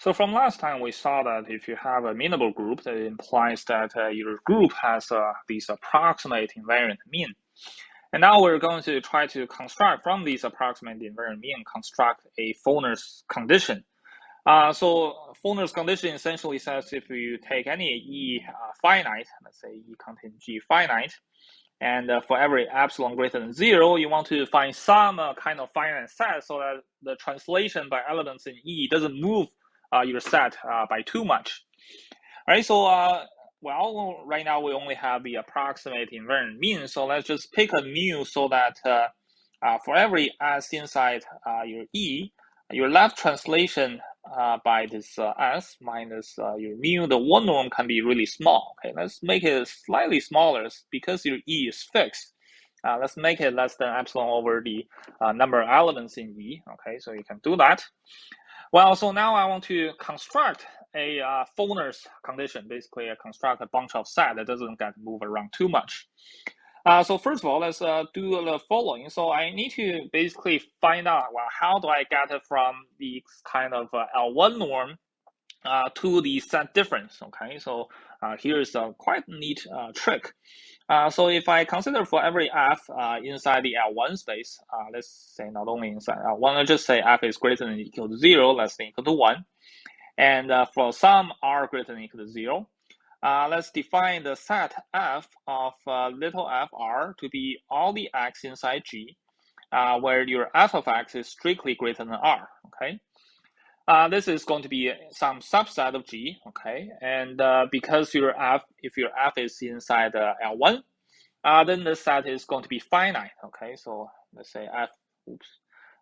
So from last time, we saw that if you have a minimal group, that implies that your group has these approximate invariant mean. And now we're going to try to construct from these approximate invariant mean, construct a Foner's condition. So Foner's condition essentially says if you take any E finite, let's say E contain G finite, and for every epsilon greater than 0, you want to find some kind of finite set so that the translation by elements in E doesn't move your set by too much. All right, so well, right now we only have the approximate invariant mean, so let's just pick a mu so that for every S inside your E, your left translation by this S minus your mu, the one norm can be really small. Okay, let's make it slightly smaller because your E is fixed. Let's make it less than epsilon over the number of elements in E. Okay, so you can do that. Well, so now I want to construct a Foner's condition, basically construct a bunch of set that doesn't get moved around too much. So first of all, let's do the following. So I need to basically find out, well, how do I get it from the kind of L1 norm to the set difference, okay? So here's a quite neat trick. So if I consider for every f inside the L1 space, let's say not only inside L1, let's just say f is greater than or equal to 0, less than or equal to 1. And for some r greater than or equal to 0, let's define the set f of little f r to be all the x inside G, where your f of x is strictly greater than r, okay? This is going to be some subset of G, okay? And because your f, if your f is inside L1, then the set is going to be finite, okay? So let's say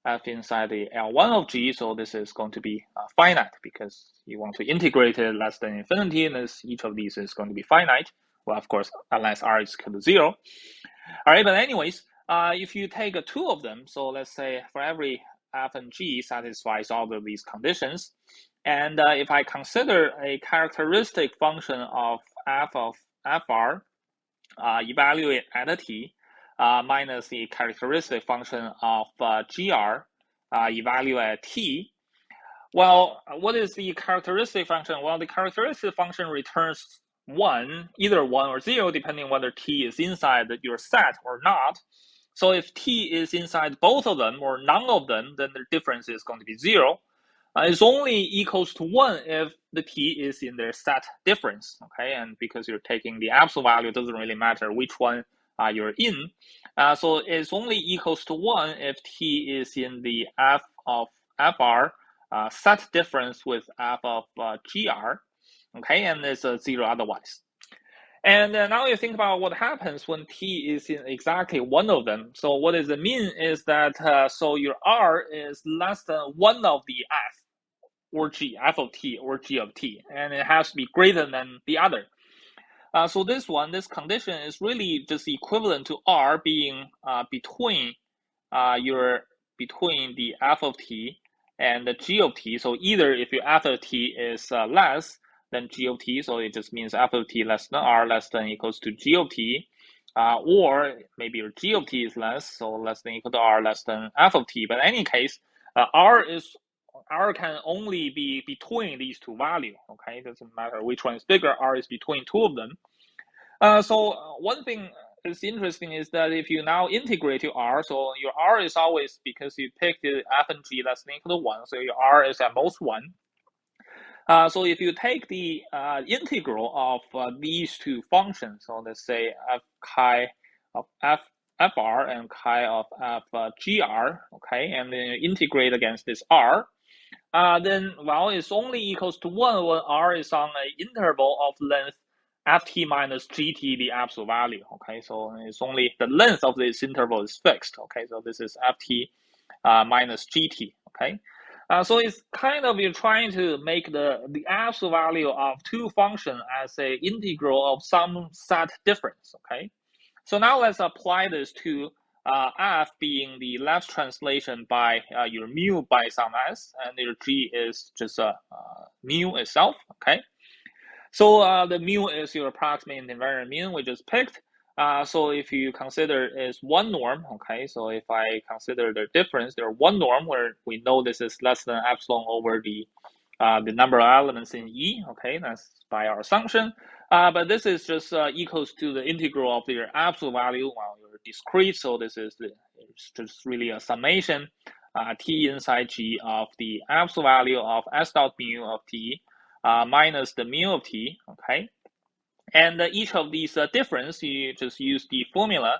f inside the L1 of G, so this is going to be finite because you want to integrate it less than infinity, and this, each of these is going to be finite. Well, of course, unless r is equal to 0. All right, but anyways, if you take two of them, so let's say for every f and g satisfies all of these conditions, and if I consider a characteristic function of f of fr, evaluate at t, minus the characteristic function of gr, evaluate at t. Well, what is the characteristic function? Well, the characteristic function returns 1, either 1 or 0, depending whether t is inside your set or not. So if t is inside both of them or none of them, then the difference is going to be 0. It's only equals to 1 if the t is in their set difference, okay? And because you're taking the absolute value, it doesn't really matter which one you're in. So it's only equals to 1 if t is in the f of fr set difference with f of gr, okay? And it's 0 otherwise. And now you think about what happens when t is in exactly one of them. So what does it mean is that, so your r is less than one of the f, or g, f of t or g of t, and it has to be greater than the other. So this condition is really just equivalent to r being between the f of t and the g of t. So either if your f of t is less than g of t, so it just means f of t less than r less than equals to g of t, or maybe your g of t is less, so less than equal to r less than f of t. But in any case, r can only be between these two values, okay? It doesn't matter which one is bigger, r is between two of them. So one thing that's interesting is that if you now integrate your r, so your r is always, because you picked the f and g less than equal to 1, so your r is at most 1. So if you take the integral of these two functions, so let's say f chi of fr and chi of f gr, okay, and then you integrate against this r, then, well, it's only equals to 1 when r is on an interval of length ft minus gt, the absolute value, okay? So it's only the length of this interval is fixed, okay? So this is ft minus gt, okay? So it's kind of you're trying to make the absolute value of two functions as a integral of some set difference, okay? So now let's apply this to f being the left translation by your mu by some s, and your g is just mu itself, okay? So the mu is your approximate invariant mean we just picked. So if you consider is one norm, okay, so if I consider the difference, there one norm where we know this is less than epsilon over the the number of elements in E. Okay, that's by our assumption. But this is just equals to the integral of their absolute value while you're discrete. So this is it's just really a summation T inside G of the absolute value of S dot mu of T minus the mu of T. Okay. And each of these difference, you just use the formula.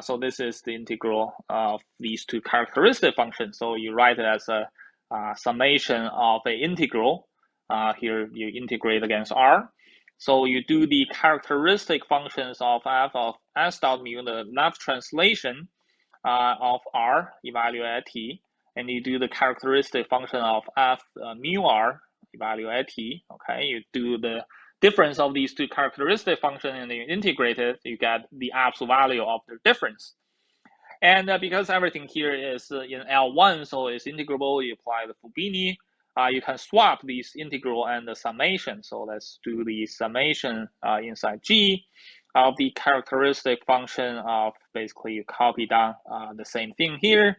So this is the integral of these two characteristic functions. So you write it as a summation of an integral. Here you integrate against R. So you do the characteristic functions of f of s dot mu, the left translation of R evaluate at t, and you do the characteristic function of f mu R evaluate at t. Okay, you do the difference of these two characteristic functions and you integrate it, you get the absolute value of the difference. And because everything here is in L1, so it's integrable, you apply the Fubini, you can swap these integral and the summation. So let's do the summation inside G of the characteristic function of basically you copy down the same thing here.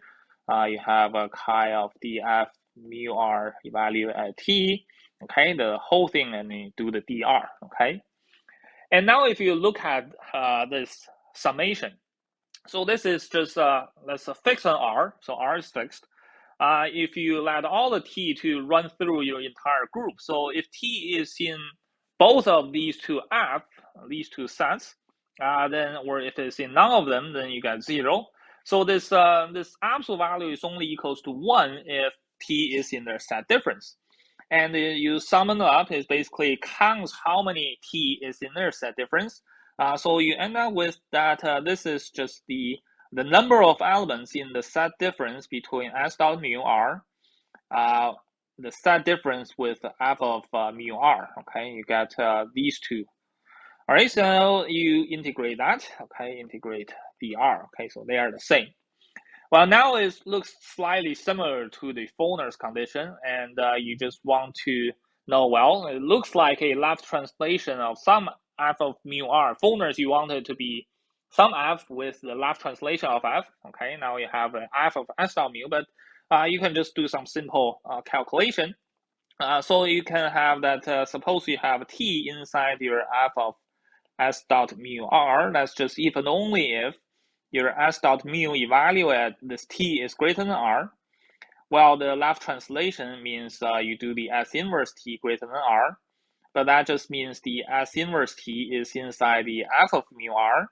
You have a chi of df mu r evaluate at t, okay, the whole thing, and you do the dr, okay. And now if you look at this summation, so this is just let's fix on R. So R is fixed. If you let all the T to run through your entire group, so if T is in both of these two F, these two sets, then or if it's in none of them, then you get 0. So this this absolute value is only equals to 1 if T is in their set difference. And you sum it up, it basically counts how many T is in their set difference. So you end up with that this is just the number of elements in the set difference between S dot mu R, the set difference with f of mu R. Okay, you get these two. All right, so you integrate that. Okay, integrate dr. Okay, so they are the same. Well, now it looks slightly similar to the Foner's condition, and you just want to know, well, it looks like a left translation of some f of mu r. Foner's, you want it to be some f with the left translation of f. Okay, now you have an f of s dot mu, but you can just do some simple calculation. So you can have that, suppose you have t inside your f of s dot mu r. That's just if and only if your s dot mu evaluate this t is greater than r. Well, the left translation means you do the s inverse t greater than r, but that just means the s inverse t is inside the f of mu r.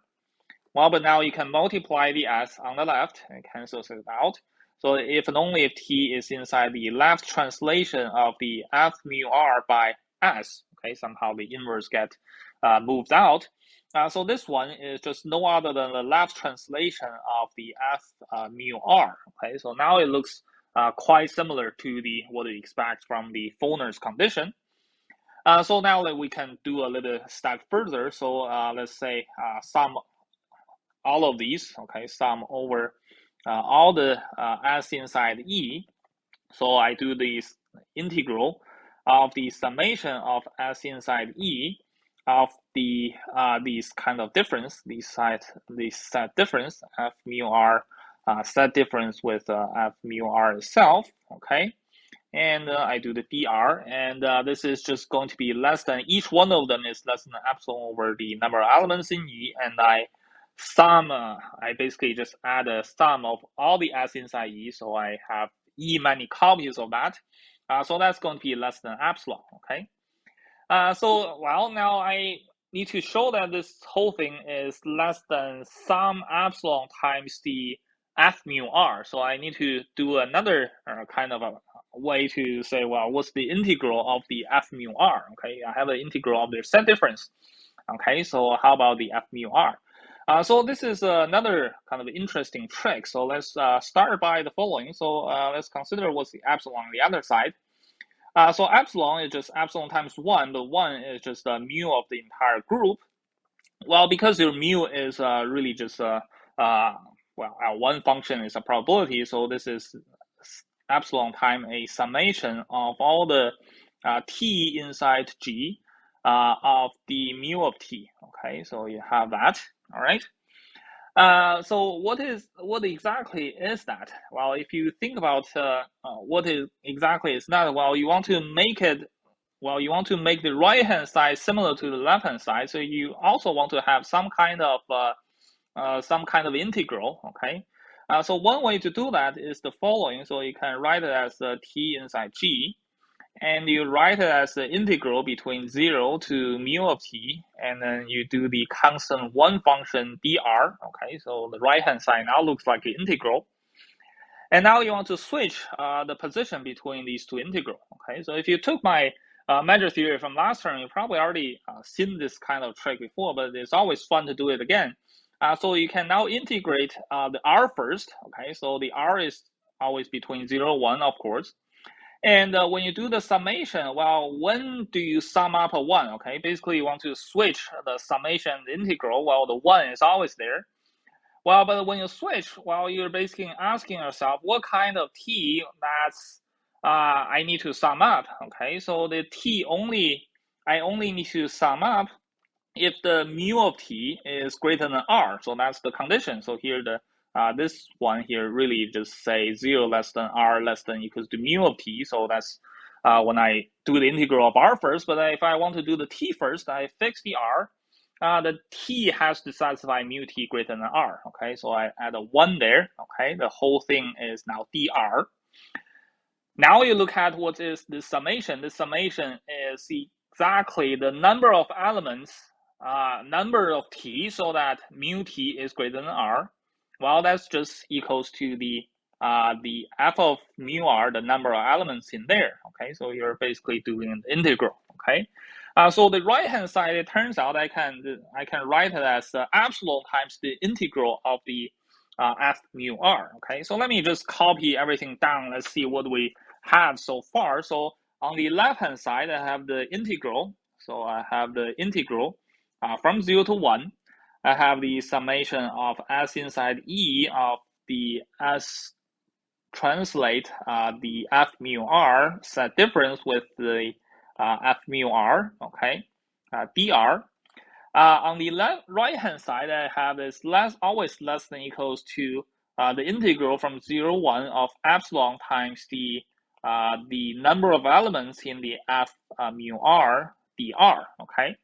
Well, but now you can multiply the s on the left and cancels it out. So if and only if t is inside the left translation of the f mu r by s, okay, somehow the inverse get moved out. So this one is just no other than the left translation of the f mu r. Okay, so now it looks quite similar to the what we expect from the Foner's condition. So now that we can do a little step further. So let's say sum all of these. Okay, sum over all the s inside E. So I do this integral of the summation of s inside E of the these kind of difference, these set difference f mu r set difference with f mu r itself. Okay, and I do the dr, and this is just going to be less than, each one of them is less than epsilon over the number of elements in E, and I sum, I basically just add a sum of all the s inside E, so I have E many copies of that. So that's going to be less than epsilon, okay? So, well, now I need to show that this whole thing is less than some epsilon times the f mu r. So I need to do another kind of a way to say, well, what's the integral of the f mu r? Okay, I have an integral of their set difference. Okay, so how about the f mu r? So this is another kind of interesting trick. So let's start by the following. So let's consider what's the epsilon on the other side. So epsilon is just epsilon times 1, but 1 is just the mu of the entire group. Well, because your mu is really just one function is a probability, so this is epsilon times a summation of all the t inside G of the mu of t. Okay, so you have that. All right. So what exactly is that? Well, if you think about what is exactly is that, well, you want to make it, well, you want to make the right hand side similar to the left hand side. So you also want to have some kind of integral. Okay. So one way to do that is the following. So you can write it as t inside g, and you write it as the integral between 0 to mu of t, and then you do the constant one function dr. Okay, so the right hand side now looks like an integral. And now you want to switch the position between these two integrals. Okay, so if you took my measure theory from last term, you probably already seen this kind of trick before, but it's always fun to do it again. So you can now integrate the r first. Okay, so the r is always between 0 and 1, of course. And when you do the summation, well, when do you sum up a 1? Okay, basically you want to switch the summation integral while the 1 is always there. Well, but when you switch, well, you're basically asking yourself what kind of t that's I need to sum up. Okay, so the t I only need to sum up if the mu of t is greater than r. So that's the condition. So here this one here really just say 0 less than r less than equals to mu of t. So that's when I do the integral of r first. But if I want to do the t first, I fix the r. The t has to satisfy mu t greater than r. Okay, so I add a 1 there. Okay, the whole thing is now dr. Now you look at what is the summation. The summation is exactly the number of elements, number of t, so that mu t is greater than r. Well, that's just equals to the f of mu r, the number of elements in there. Okay, so you're basically doing an integral. Okay, so the right hand side, it turns out I can write it as epsilon times the integral of the f mu r. Okay, so let me just copy everything down. Let's see what we have so far. So on the left hand side, I have the integral. So I have the integral from 0 to 1. I have the summation of s inside e of the s translate the f mu r set difference with the f mu r. Okay, dr. On the right hand side, I have this always less than equals to the integral from 0 1 of epsilon times the number of elements in the f mu r dr. Okay,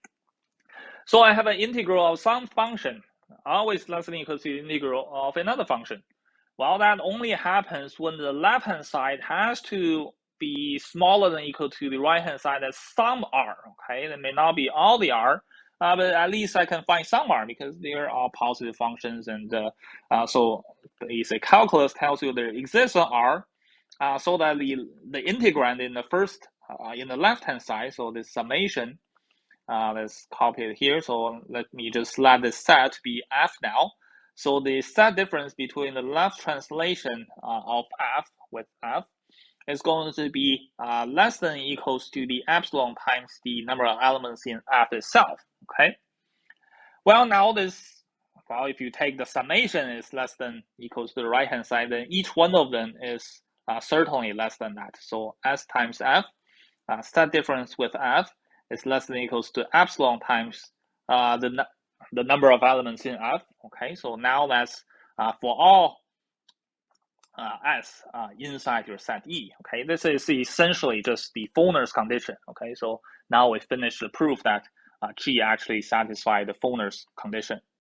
so I have an integral of some function always less than equals to the integral of another function. Well, that only happens when the left hand side has to be smaller than equal to the right hand side as some r. Okay, it may not be all the r, but at least I can find some r because they are all positive functions, and so basic calculus tells you there exists an r, so that the integrand in the first in the left hand side, so this summation, let's copy it here. So let me just let this set be f now. So the set difference between the left translation of f with f is going to be less than equals to the epsilon times the number of elements in f itself. Okay. Well, now well, if you take the summation is less than equals to the right hand side, then each one of them is certainly less than that. So s times f, set difference with f is less than equals to epsilon times the number of elements in f. Okay, so now that's for all s inside your set E. Okay, this is essentially just the Fulner's condition. Okay, so now we finished the proof that G actually satisfies the Fulner's condition.